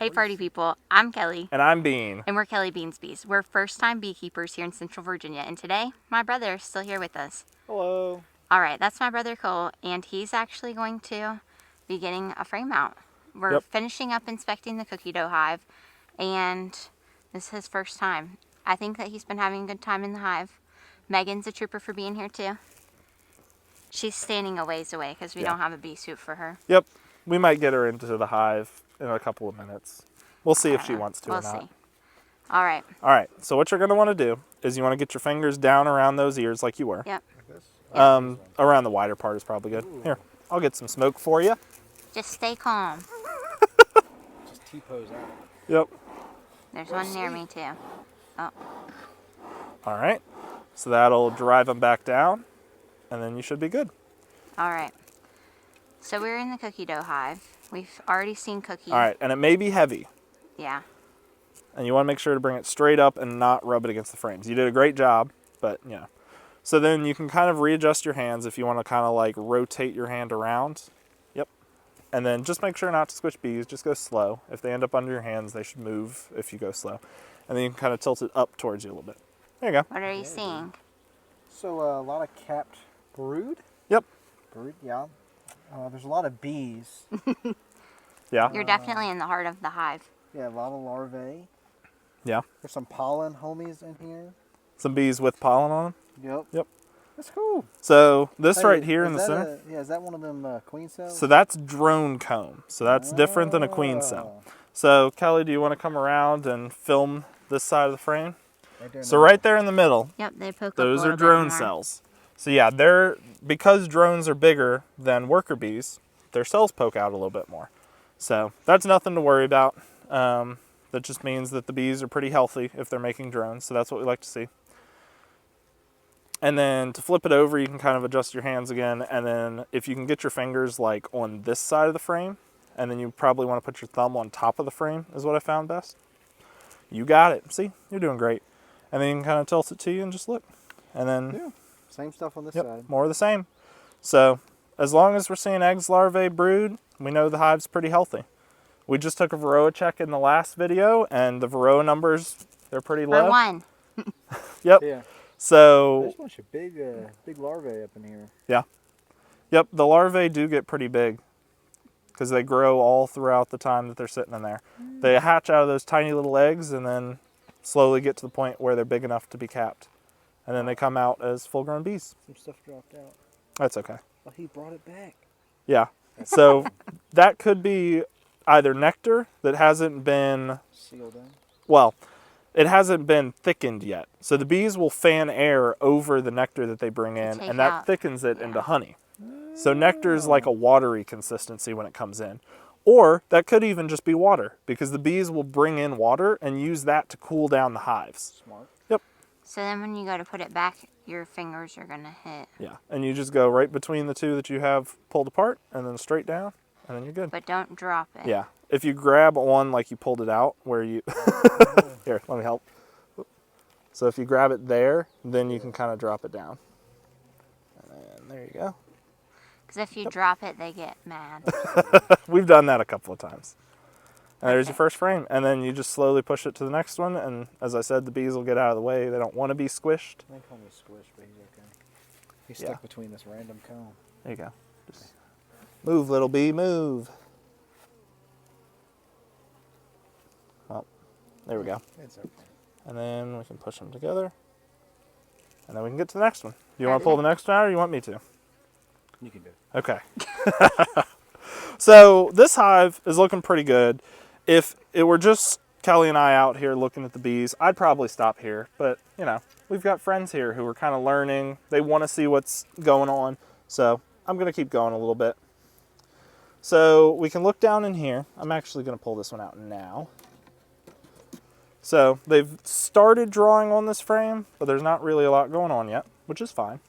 Hey party people, I'm Kelly. And I'm Bean. And we're Kelly Beans Bees. We're first-time beekeepers here in Central Virginia, and today my brother's still here with us. Hello. Alright, that's my brother Cole, and he's actually going to be getting a frame out. We're finishing up inspecting the cookie dough hive, and this is his first time. I think that he's been having a good time in the hive. Megan's a trooper for being here too. She's standing a ways away because we don't have a bee suit for her. Yep. We might get her into the hive in a couple of minutes. We'll see if she wants to or not. We'll see. All right. All right. So what you're going to want to do is you want to get your fingers down around those ears like you were. Yep. Around the wider part is probably good. Here, I'll get some smoke for you. Just stay calm. Just T-pose out. Yep. There's one near me too. Oh. All right. So that'll drive them back down, and then you should be good. All right. So we're in the cookie dough hive. We've already seen Cookie. All right. And it may be heavy, Yeah. and you want to make sure to bring it straight up and not rub it against the frames. You did a great job, but yeah. So then you can kind of readjust your hands if you want to kind of like rotate your hand around. Yep. And then just make sure not to squish bees. Just go slow. If they end up under your hands, they should move if you go slow. And then you can kind of tilt it up towards you a little bit. There you go. What are you seeing? So a lot of capped brood. Yep. Brood, yeah. There's a lot of bees. Yeah. You're definitely in the heart of the hive. Yeah, a lot of larvae. Yeah. There's some pollen homies in here. Some bees with pollen on them. Yep. Yep. That's cool. So this Hey, right here in is the that center. is that one of them queen cells? So that's drone comb. So that's different than a queen cell. So Kelly, do you want to come around and film this side of the frame? Right there in So the right there in the middle, Yep, they poke those up a are little bit drone more. cells. So yeah, they're because drones are bigger than worker bees, their cells poke out a little bit more. So that's nothing to worry about. That just means that the bees are pretty healthy if they're making drones. So that's what we like to see. And then to flip it over, you can kind of adjust your hands again. And then if you can get your fingers like on this side of the frame, and then you probably want to put your thumb on top of the frame is what I found best. You got it. See, you're doing great. And then you can kind of tilt it to you and just look. And then Yeah. Same stuff on this side. more of the same. So as long as we're seeing eggs, larvae, brood, we know the hive's pretty healthy. We just took a Varroa check in the last video, and the Varroa numbers, they're pretty low. For one. Yep. Yeah. So There's a bunch of big larvae up in here. yeah. Yep, the larvae do get pretty big because they grow all throughout the time that they're sitting in there. They hatch out of those tiny little eggs and then slowly get to the point where they're big enough to be capped. And then they come out as full-grown bees. Some stuff dropped out. That's okay. Oh, he brought it back. Yeah. So that could be either nectar that hasn't been, Sealed in. well, it hasn't been thickened yet. So the bees will fan air over the nectar that they bring in, take and that out- thickens it into honey. So nectar is like a watery consistency when it comes in. Or that could even just be water, because the bees will bring in water and use that to cool down the hives. Smart. Yep. So then when you go to put it back, your fingers are going to hit. Yeah. And you just go right between the two that you have pulled apart, and then straight down, and then you're good. But don't drop it. Yeah. If you grab on like you pulled it out, where you... Here, let me help. So if you grab it there, then you can kind of drop it down. And then there you go. Because if you drop it, they get mad. We've done that a couple of times. And there's your first frame. And then you just slowly push it to the next one. And as I said, the bees will get out of the way. They don't want to be squished. They call me Squish, but he's okay. He's Yeah. stuck between this random cone. There you go. Just move, little bee, move. Oh, there we go. It's okay. And then we can push them together. And then we can get to the next one. Do you want to pull the next one out, or you want me to? You can do it. Okay. So this hive is looking pretty good. If it were just Kelly and I out here looking at the bees, I'd probably stop here. But, you know, we've got friends here who are kind of learning. They want to see what's going on. So I'm going to keep going a little bit. So we can look down in here. I'm actually going to pull this one out now. So they've started drawing on this frame, but there's not really a lot going on yet, which is fine.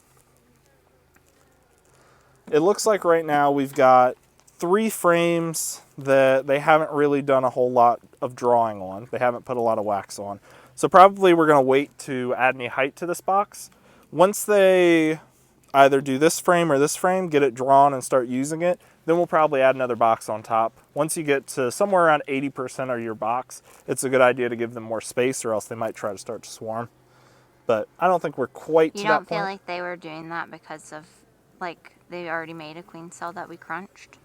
It looks like right now we've got 3 frames that they haven't really done a whole lot of drawing on. They haven't put a lot of wax on. So probably we're going to wait to add any height to this box. Once they either do this frame or this frame, get it drawn and start using it. Then we'll probably add another box on top. Once you get to somewhere around 80% of your box, it's a good idea to give them more space, or else they might try to start to swarm. But I don't think we're quite to You that don't feel point. like they were doing that because of, like, they already made a queen cell that we crunched?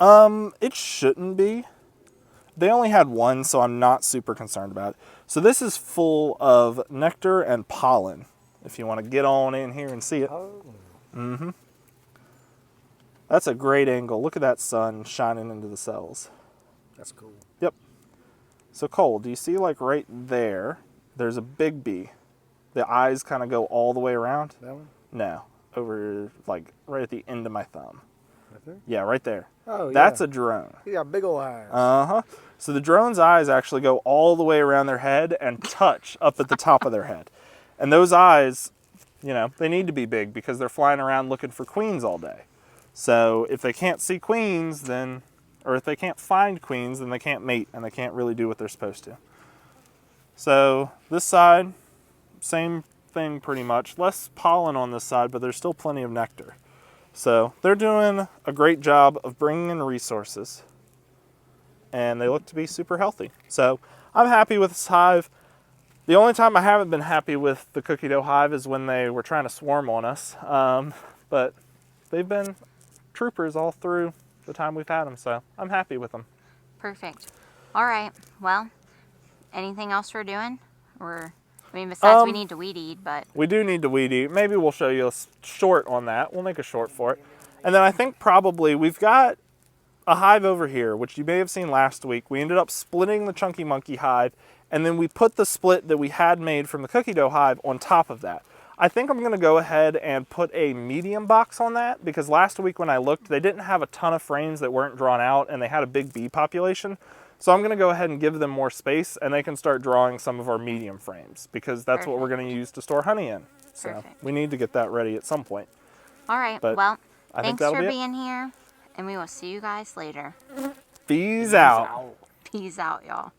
It shouldn't be. They only had one, so I'm not super concerned about it. So this is full of nectar and pollen, if you want to get on in here and see it. Oh. That's a great angle. Look at that sun shining into the cells. That's cool. Yep. So Cole, do you see like right there, there's a big bee. The eyes kind of go all the way around. That one? No, over like right at the end of my thumb. Right there? Yeah, right there. Oh, That's yeah. a drone. He got big old eyes. Uh-huh. So the drone's eyes actually go all the way around their head and touch up at the top of their head. And those eyes, you know, they need to be big because they're flying around looking for queens all day. So if they can't see queens, then, or if they can't find queens, then they can't mate and they can't really do what they're supposed to. So this side, same thing pretty much. Less pollen on this side, but there's still plenty of nectar. So they're doing a great job of bringing in resources, and they look to be super healthy. So I'm happy with this hive. The only time I haven't been happy with the cookie dough hive is when they were trying to swarm on us. But they've been troopers all through the time we've had them, so I'm happy with them. Perfect. All right. Well, anything else we're doing? I mean, besides we need to weed eat, but We do need to weed eat. Maybe we'll show you a short on that. We'll make a short for it. And then I think probably we've got a hive over here, which you may have seen last week. We ended up splitting the Chunky Monkey hive, and then we put the split that we had made from the cookie dough hive on top of that. I think I'm going to go ahead and put a medium box on that, because last week when I looked, they didn't have a ton of frames that weren't drawn out, and they had a big bee population. So I'm going to go ahead and give them more space, and they can start drawing some of our medium frames, because that's what we're going to use to store honey in. So Perfect. we need to get that ready at some point. all right. But Well, I think thanks that'll for be it. being here, and we will see you guys later. Bees out. Peace out, y'all.